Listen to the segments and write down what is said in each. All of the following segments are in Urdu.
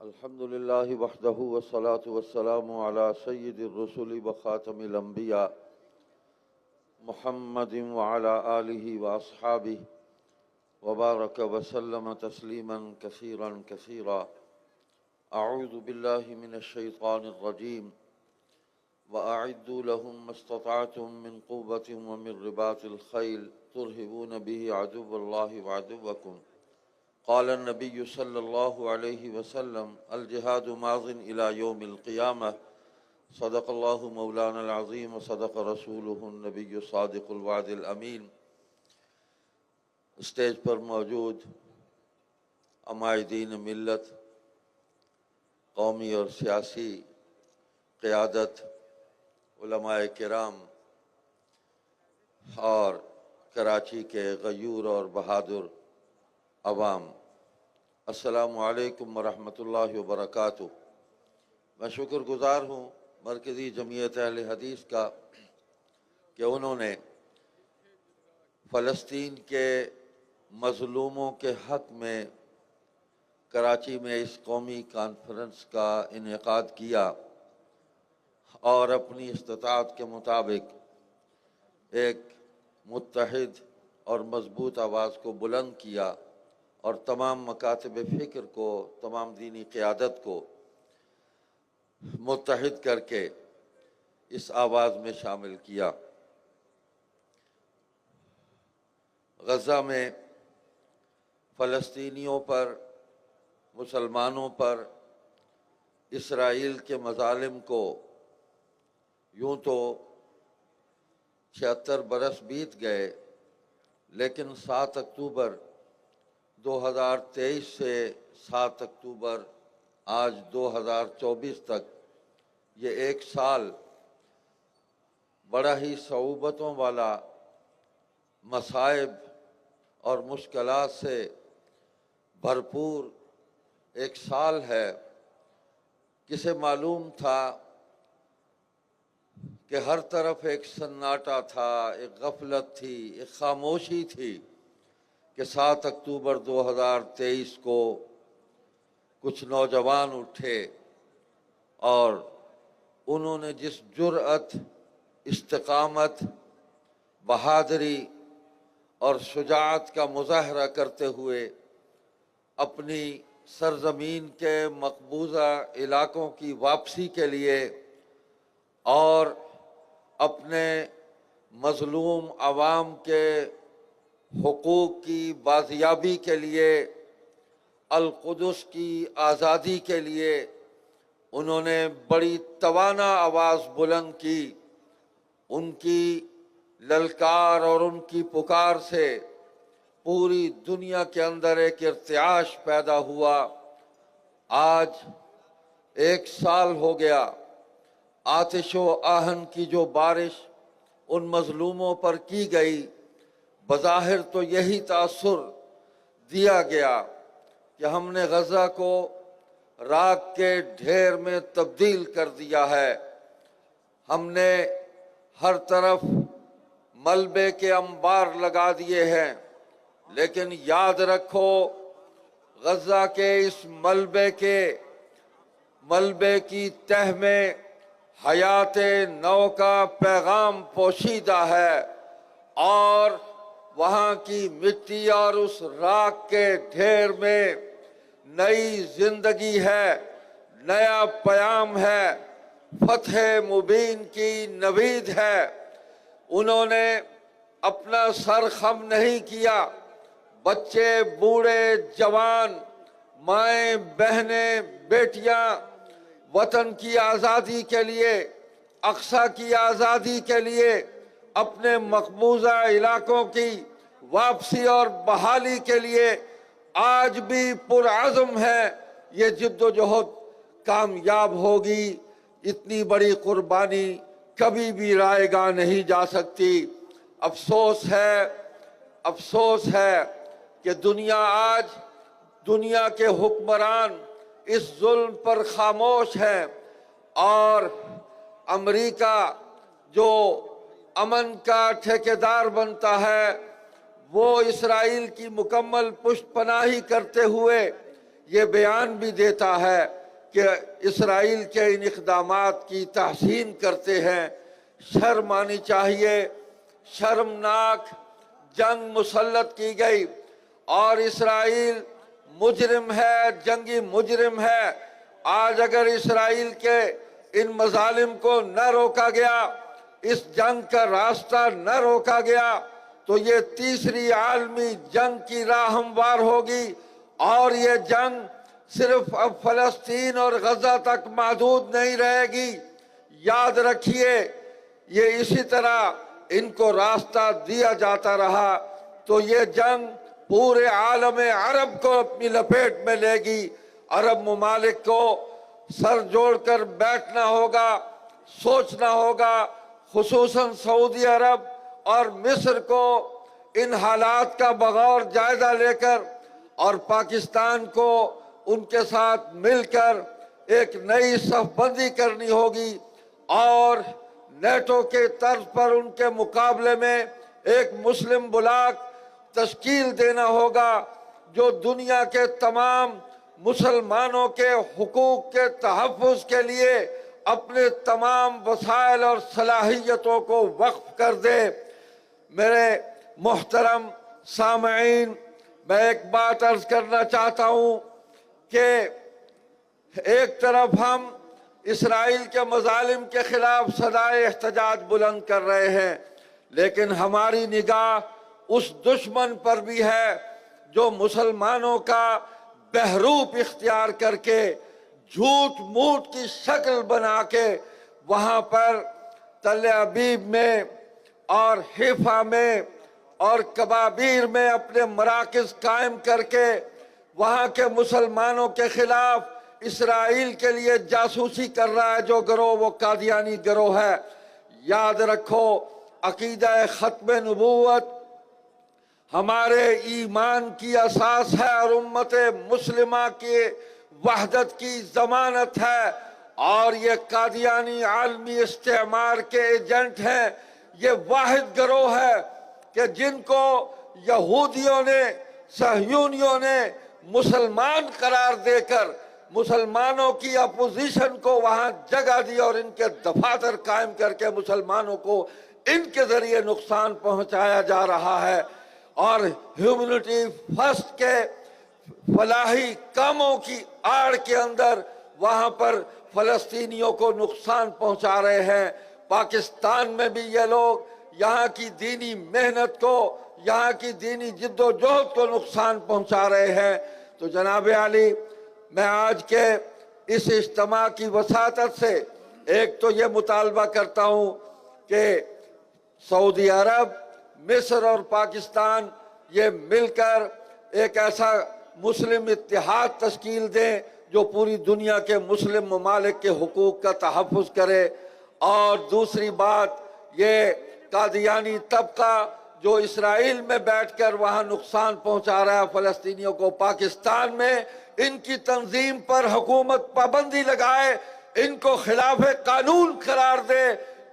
الحمد لله وحده والصلاة والسلام على سيد الرسل وخاتم الأنبياء محمد وعلى آله وأصحابه وبارك وسلم تسليما كثيرا كثيرا. أعوذ بالله من الشيطان الرجيم. وأعدوا لهم ما استطعتم من قوة ومن رباط الخيل ترهبون به عدو الله وعدوكم. قال النبي صلى الله عليه وسلم الجهاد ماض إلى يوم القيامة. صدق الله مولانا العظيم وصدق رسوله النبي الصادق الوعد الأمين. اسٹیج پر موجود عمائدین ملت، قومی اور سیاسی قیادت، علماء کرام اور کراچی کے غیور اور بہادر عوام، السلام علیکم ورحمۃ اللہ وبرکاتہ۔ میں شکر گزار ہوں مرکزی جمعیت اہل حدیث کا کہ انہوں نے فلسطین کے مظلوموں کے حق میں کراچی میں اس قومی کانفرنس کا انعقاد کیا اور اپنی استطاعت کے مطابق ایک متحد اور مضبوط آواز کو بلند کیا اور تمام مکاتب فکر کو، تمام دینی قیادت کو متحد کر کے اس آواز میں شامل کیا۔ غزہ میں فلسطینیوں پر، مسلمانوں پر اسرائیل کے مظالم کو یوں تو 76 برس بیت گئے، لیکن 7 اکتوبر 2023 سے 7 اکتوبر آج 2024 تک یہ ایک سال بڑا ہی صعوبتوں والا، مصائب اور مشکلات سے بھرپور ایک سال ہے۔ کسے معلوم تھا کہ ہر طرف ایک سناٹا تھا، ایک غفلت تھی، ایک خاموشی تھی کہ 7 اکتوبر 2023 کو کچھ نوجوان اٹھے اور انہوں نے جس جرأت، استقامت، بہادری اور شجاعت کا مظاہرہ کرتے ہوئے اپنی سرزمین کے مقبوضہ علاقوں کی واپسی کے لیے اور اپنے مظلوم عوام کے حقوق کی بازیابی کے لیے، القدس کی آزادی کے لیے انہوں نے بڑی توانا آواز بلند کی۔ ان کی للکار اور ان کی پکار سے پوری دنیا کے اندر ایک ارتعاش پیدا ہوا۔ آج 1 سال ہو گیا، آتش و آہن کی جو بارش ان مظلوموں پر کی گئی، بظاہر تو یہی تاثر دیا گیا کہ ہم نے غزہ کو راکھ کے ڈھیر میں تبدیل کر دیا ہے۔ ہم نے ہر طرف ملبے کے انبار لگا دیے ہیں، لیکن یاد رکھو غزہ کے اس ملبے کی تہ میں حیات نو کا پیغام پوشیدہ ہے، اور وہاں کی مٹی اور اس راکھ کے ڈھیر میں نئی زندگی ہے، نیا پیام ہے، فتح مبین کی نوید ہے۔ انہوں نے اپنا سر خم نہیں کیا، بچے، بوڑھے، جوان، مائیں، بہنیں، بیٹیاں وطن کی آزادی کے لیے، اقصی کی آزادی کے لیے، اپنے مقبوضہ علاقوں کی واپسی اور بحالی کے لیے آج بھی پرعزم ہے۔ یہ جد و جہد کامیاب ہوگی۔ اتنی بڑی قربانی کبھی بھی رائے گاہ نہیں جا سکتی۔ افسوس ہے کہ دنیا کے حکمران اس ظلم پر خاموش ہیں، اور امریکہ جو امن کا ٹھیکیدار بنتا ہے وہ اسرائیل کی مکمل پشت پناہی کرتے ہوئے یہ بیان بھی دیتا ہے کہ اسرائیل کے ان اقدامات کی تحسین کرتے ہیں۔ شرم آنی چاہیے، شرمناک جنگ مسلط کی گئی اور اسرائیل مجرم ہے، جنگی مجرم ہے۔ آج اگر اسرائیل کے ان مظالم کو نہ روکا گیا، اس جنگ کا راستہ نہ روکا گیا، تو یہ تیسری عالمی جنگ کی راہ ہموار ہوگی، اور یہ جنگ صرف اب فلسطین اور غزہ تک محدود نہیں رہے گی۔ یاد رکھیے، یہ اسی طرح ان کو راستہ دیا جاتا رہا تو یہ جنگ پورے عالم عرب کو اپنی لپیٹ میں لے گی۔ عرب ممالک کو سر جوڑ کر بیٹھنا ہوگا، سوچنا ہوگا، خصوصاً سعودی عرب اور مصر کو ان حالات کا بغور جائزہ لے کر، اور پاکستان کو ان کے ساتھ مل کر ایک نئی صف بندی کرنی ہوگی، اور نیٹو کے طرز پر ان کے مقابلے میں ایک مسلم بلاک تشکیل دینا ہوگا جو دنیا کے تمام مسلمانوں کے حقوق کے تحفظ کے لیے اپنے تمام وسائل اور صلاحیتوں کو وقف کر دے۔ میرے محترم سامعین، میں ایک بات عرض کرنا چاہتا ہوں کہ ایک طرف ہم اسرائیل کے مظالم کے خلاف صدائے احتجاج بلند کر رہے ہیں، لیکن ہماری نگاہ اس دشمن پر بھی ہے جو مسلمانوں کا بہروپ اختیار کر کے جھوٹ موٹ کی شکل بنا کے وہاں پر تل ابیب میں اور حیفا میں اور کبابیر میں اپنے مراکز قائم کر کے وہاں کے مسلمانوں کے خلاف اسرائیل کے لیے جاسوسی کر رہا ہے۔ جو گروہ وہ قادیانی گروہ ہے۔ یاد رکھو، عقیدہ ختم نبوت ہمارے ایمان کی اساس ہے اور امت مسلمہ کی وحدت کی ضمانت ہے، اور یہ قادیانی عالمی استعمار کے ایجنٹ ہیں۔ یہ واحد گروہ ہے کہ جن کو یہودیوں نے، صہیونیوں نے مسلمان قرار دے کر مسلمانوں کی اپوزیشن کو وہاں جگہ دی اور ان کے دفاتر قائم کر کے مسلمانوں کو ان کے ذریعے نقصان پہنچایا جا رہا ہے، اور ہیومنٹی فرسٹ کے فلاحی کاموں کی آڑ کے اندر وہاں پر فلسطینیوں کو نقصان پہنچا رہے ہیں۔ پاکستان میں بھی یہ لوگ یہاں کی دینی محنت کو، یہاں کی دینی جد و جہد کو نقصان پہنچا رہے ہیں۔ تو جناب عالی، میں آج کے اس اجتماع کی وساطت سے ایک تو یہ مطالبہ کرتا ہوں کہ سعودی عرب، مصر اور پاکستان یہ مل کر ایک ایسا مسلم اتحاد تشکیل دیں جو پوری دنیا کے مسلم ممالک کے حقوق کا تحفظ کرے۔ اور دوسری بات، یہ قادیانی طبقہ جو اسرائیل میں بیٹھ کر وہاں نقصان پہنچا رہا ہے فلسطینیوں کو، پاکستان میں ان کی تنظیم پر حکومت پابندی لگائے، ان کو خلاف قانون قرار دے،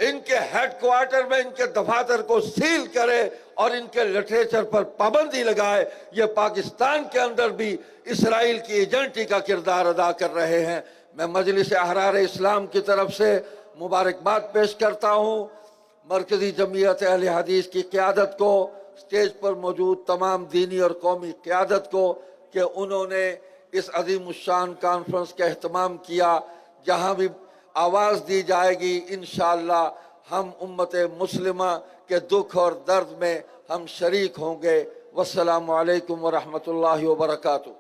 ان کے ہیڈ کوارٹر میں ان کے دفاتر کو سیل کرے اور ان کے لٹریچر پر پابندی لگائے۔ یہ پاکستان کے اندر بھی اسرائیل کی ایجنٹی کا کردار ادا کر رہے ہیں۔ میں مجلس احرار اسلام کی طرف سے مبارکباد پیش کرتا ہوں مرکزی جمعیت اہل حدیث کی قیادت کو، سٹیج پر موجود تمام دینی اور قومی قیادت کو، کہ انہوں نے اس عظیم الشان کانفرنس کا اہتمام کیا۔ جہاں بھی آواز دی جائے گی انشاءاللہ ہم امت مسلمہ کے دکھ اور درد میں ہم شریک ہوں گے۔ والسلام علیکم ورحمۃ اللہ وبرکاتہ۔